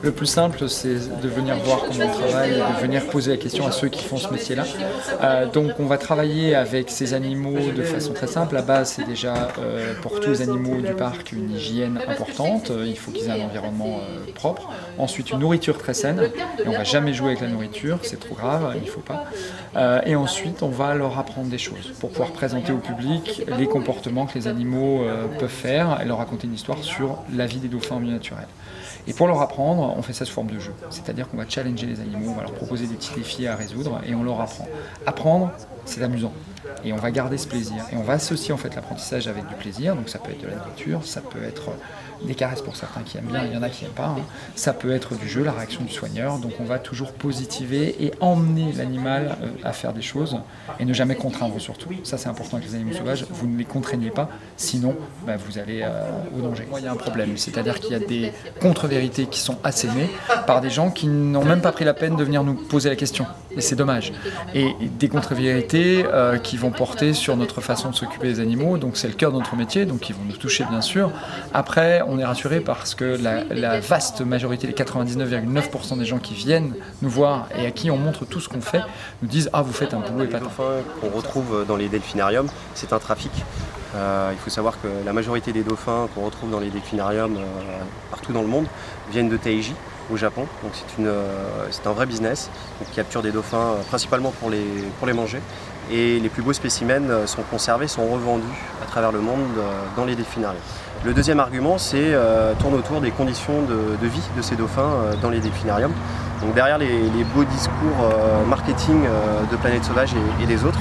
Le plus simple, c'est de venir voir comment on travaille, de venir poser la question à ceux qui font ce métier-là. Donc on va travailler avec ces animaux de façon très simple. La base, c'est déjà pour tous les animaux du parc une hygiène importante. Il faut qu'ils aient un environnement propre. Ensuite, une nourriture très saine. Et on ne va jamais jouer avec la nourriture, c'est trop grave, il ne faut pas. Et ensuite, on va leur apprendre des choses pour pouvoir présenter au public les comportements que les animaux peuvent faire et leur raconter une histoire sur la vie des dauphins en milieu naturel. Et pour leur apprendre, on fait ça sous forme de jeu. C'est-à-dire qu'on va challenger les animaux, on va leur proposer des petits défis à résoudre et on leur apprend. Apprendre, c'est amusant. Et on va garder ce plaisir. Et on va associer en fait l'apprentissage avec du plaisir. Donc ça peut être de la nourriture, ça peut être des caresses pour certains qui aiment bien, il y en a qui n'aiment pas. Hein. Ça peut être du jeu, la réaction du soigneur. Donc on va toujours positiver et emmener l'animal à faire des choses et ne jamais contraindre surtout. Ça c'est important avec les animaux sauvages. Vous ne les contraignez pas, sinon vous allez au danger. Moi, il y a un problème, c'est-à-dire qu'il y a des contre-vérités qui sont assénées par des gens qui n'ont même pas pris la peine de venir nous poser la question. Et c'est dommage. Et des contre-vérités qui vont porter sur notre façon de s'occuper des animaux. Donc c'est le cœur de notre métier, donc ils vont nous toucher bien sûr. Après, on est rassuré parce que la vaste majorité, les 99,9% des gens qui viennent nous voir et à qui on montre tout ce qu'on fait, nous disent « Ah, vous faites un boulot épatant ». Les dauphins qu'on retrouve dans les delphinariums, c'est un trafic. Il faut savoir que la majorité des dauphins qu'on retrouve dans les delphinariums partout dans le monde viennent de Taiji, au Japon. Donc c'est un vrai business. Donc, ils capturent des dauphins principalement pour les manger. Et les plus beaux spécimens sont conservés, sont revendus à travers le monde dans les delphinariums. Le deuxième argument tourne autour des conditions de vie de ces dauphins dans les delphinariums. Donc derrière les beaux discours marketing de Planète Sauvage et des autres,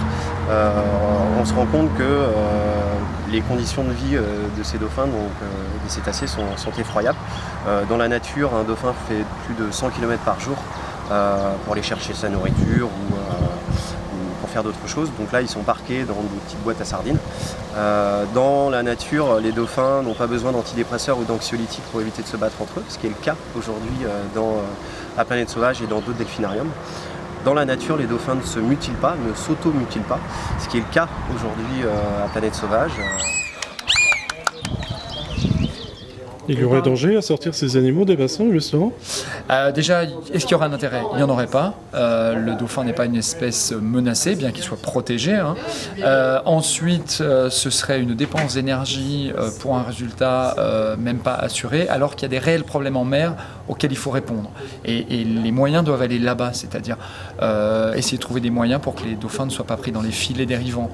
on se rend compte que les conditions de vie de ces dauphins, donc des cétacés, sont effroyables. Dans la nature, un dauphin fait plus de 100 km par jour pour aller chercher sa nourriture ou pour faire d'autres choses. Donc là, ils sont parqués dans des petites boîtes à sardines. Dans la nature, les dauphins n'ont pas besoin d'antidépresseurs ou d'anxiolytiques pour éviter de se battre entre eux, ce qui est le cas aujourd'hui à Planète Sauvage et dans d'autres delphinariums. Dans la nature, les dauphins ne se mutilent pas, ne s'auto-mutilent pas, ce qui est le cas aujourd'hui à Planète Sauvage. Il y aurait danger à sortir ces animaux des bassins, justement? Déjà, est-ce qu'il y aura un intérêt? Il n'y en aurait pas. Le dauphin n'est pas une espèce menacée, bien qu'il soit protégé. Hein. Ensuite, ce serait une dépense d'énergie pour un résultat même pas assuré, alors qu'il y a des réels problèmes en mer auxquels il faut répondre. Et les moyens doivent aller là-bas, c'est-à-dire essayer de trouver des moyens pour que les dauphins ne soient pas pris dans les filets dérivants,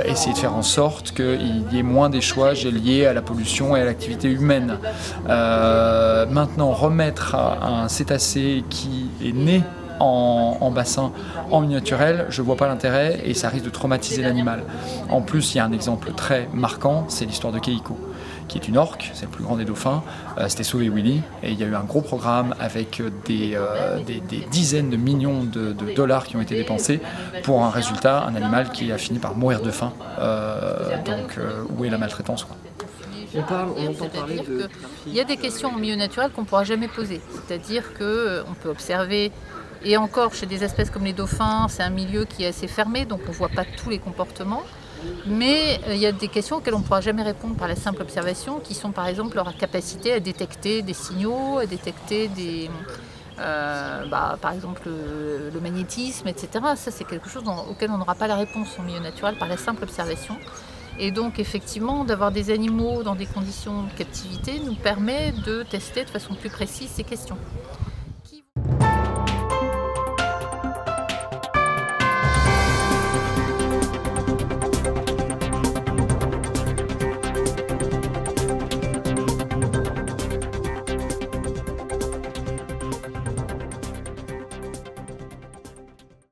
essayer de faire en sorte qu'il y ait moins d'échouages liés à la pollution et à l'activité humaine. Maintenant, remettre un cétacé qui est né en bassin, en milieu naturel, je ne vois pas l'intérêt et ça risque de traumatiser l'animal. En plus, il y a un exemple très marquant, c'est l'histoire de Keiko, qui est une orque, c'est le plus grand des dauphins. C'était Sauver Willy et il y a eu un gros programme avec des dizaines de millions de dollars qui ont été dépensés pour un résultat, un animal qui a fini par mourir de faim. Donc où est la maltraitance, quoi. On entend parler de... Il y a des questions en milieu naturel qu'on ne pourra jamais poser. C'est-à-dire qu'on peut observer, et encore chez des espèces comme les dauphins, c'est un milieu qui est assez fermé, donc on ne voit pas tous les comportements. Mais il y a des questions auxquelles on ne pourra jamais répondre par la simple observation, qui sont par exemple leur capacité à détecter des signaux, à détecter des... par exemple le magnétisme, etc. Ça c'est quelque chose auquel on n'aura pas la réponse en milieu naturel par la simple observation. Et donc effectivement d'avoir des animaux dans des conditions de captivité nous permet de tester de façon plus précise ces questions.